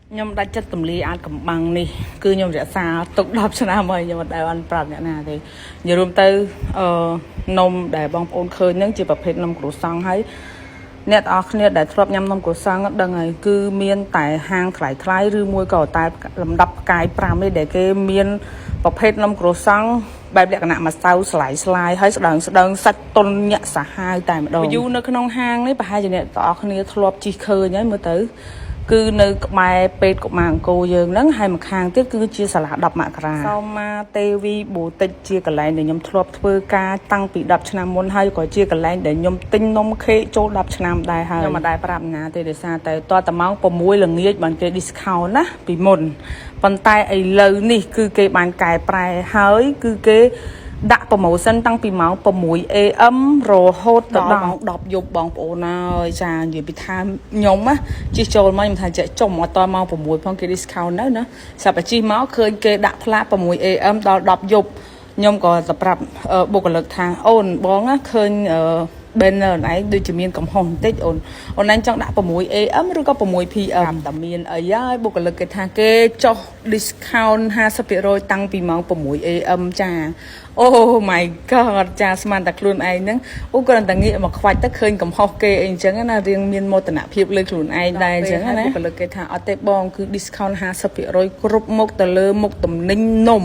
nhom đã chất cầm ly ăn cầm bằng đi cứ nhom rẻ xa tục đọc cho nam ơi nhưng mà đại ăn bạc nhẹ nè thì giờ hôm tới nôm để bong ôn khơi những chỉ bập hết nôm cổ sang hay nét nét để thọp nhâm nôm cổ sang đằng này cứ miên tại hang khải thái rư môi cầu tại làm đập cái pram để cái miên bập hết nôm cổ sang bài đẹp nè mà sau slide hay đằng sạch tôn nhẹ xả hai tại mà đâu dù nó cái nông hang đấy bà hai giờ nè tỏ cái này thọp chỉ khơi nhá mới tới cứ nơi mai pet của màng cô dương nắng hay một hàng tiếp cứ chia sẻ là đập mạc ra sau mà tivi bù tịch chia cả lại để nhom thọp thưa ca tăng bị đập chnam môn hay có chia cả lại để nhom tinh nông khê chỗ đập chnam đài hay nhưng mà đài prab nhà thì để xa tại toa tầm máu của muối là nghĩa bằng cái discount á bị mồn bàn tay ấy lời nè cứ cái bàn cài prai hơi cứ cái đặt vào màu xanh tăng pì máu vào mũi ê ấm rồi hốt đó đọc dục bọn bộ nào chà nhiều bị tham nhóm á chỉ cho mà mình thay chạy trồng mà to mau vào mũi phong cái discount đó nữa sao phải chi máu khơi cái đặt lá vào mũi ê ấm đó đọc dục nhóm có tập rập bộ lực thang ôn bón á khơi bên này đôi chỉ miền cầm hồng tết ôn anh chọn đã vào mũi ê ấm rồi có vào mũi pì tầm miền ấy á bộ lực cái thang cái cho discount 50% tăng pì máu vào mũi ê ấm trà oh my god ចាស្មានតែខ្លួនឯងហ្នឹងអូគ្រាន់តែងាកមកខ្វាច់ទៅឃើញកំហុសគេអីអញ្ចឹងណារៀងមានមោទនភាពលើខ្លួនឯងដែរអញ្ចឹងណាពលិកគេថាអត់ទេបងគឺ discount 50%គ្រប់មុខទៅលើមុខទំនិញនំ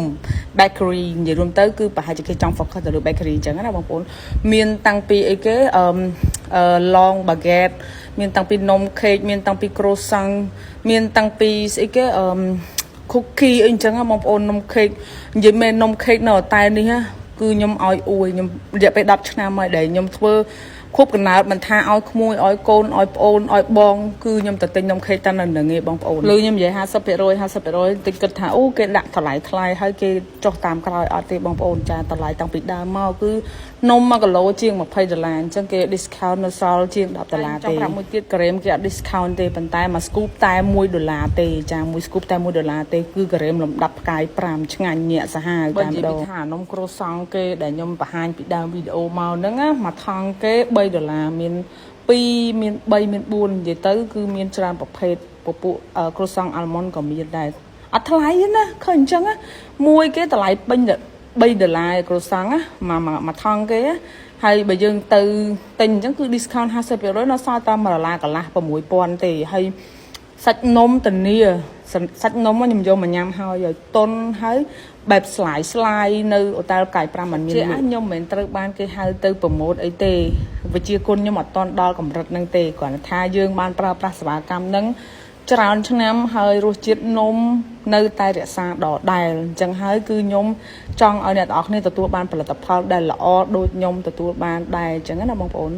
bakery និយាយរួមទៅគឺប្រហែលជាគេចង់ focus ទៅលើ bakery អញ្ចឹងណាបងប្អូនមានតាំងពីអីគេlong baguette មានតាំងពីនំ cake មានតាំងពី croissant មានតាំងពីស្អីគេcookie អីចឹងបងប្អូននំ cake និយាយមែននំ cake នៅតែនេះគឺខ្ញុំឲ្យអួយខ្ញុំរយៈពេល10ឆ្នាំហើយដែលខ្ញុំធ្វើខូបកណើតមិនថាឲ្យក្មួយឲ្យកូនឲ្យប្អូនឲ្យបងគឺខ្ញុំទៅទិញនំ cake តាំងនៅងាយបងប្អូនលើខ្ញុំនិយាយ50% តិចគិតថាអូគេដាក់តម្លៃថ្លៃហើយគេចុះតាមក្រោយអត់ទេបងប្អូនចាតម្លៃតាំងពីដើមមកគឺនំ1គីឡូជាង$20អញ្ចឹងគេ discount នៅសល់ជាង$10ទេចាំប្រាប់មួយទៀតក្រែមគេអត់ discount ទេប៉ុន្តែមួយ scoop តែ$1ទេចាមួយ scoop តែ$1ទេគឺក្រែមលំដាប់ផ្កាយ5ឆ្ងាញ់ញាក់សាហាវតាមដងថានំក្រូសង់គេដែលខ្ញុំបង្ហាញពីដើមវីដេអូមកហ្នឹងមួយថងគេ$3មាន2មាន3មាន4និយាយទៅគឺមានច្រើនប្រភេទពពួកក្រូសង់អាល់ម៉ុនក៏មានដែរអត់ថ្លៃទេណាឃើញអញ្ចឹងមួយគេតម្លៃពេញ$3ក្រូសង់មួយថងគេហើយបើយើងទៅទិញអញ្ចឹងគឺ discount 50% នៅសល់តែ$1កន្លះ$6000ទេហើយសាច់នំធានាសាច់នំខ្ញុំយកមកញ៉ាំហើយតុនហើយបែបស្លាយនៅអូតែលកាយ5មិនមានខ្ញុំមិនមែនត្រូវបានគេហៅទៅប្រម៉ូតអីទេវិជាគុណខ្ញុំអត់តន់ដល់កម្រិតហ្នឹងទេគ្រាន់តែថាយើងបានប្រើប្រាស់សេវាកម្មហ្នឹងច្រើនឆ្នាំហើយរសជាតិនំនៅតែរក្សាដដែលអញ្ចឹងហើយគឺខ្ញុំចង់ឲ្យអ្នកទាំងអស់គ្នាទទួលបានផលិតផលដែលល្អដូចខ្ញុំទទួលបានដែរអញ្ចឹងណាបងប្អូន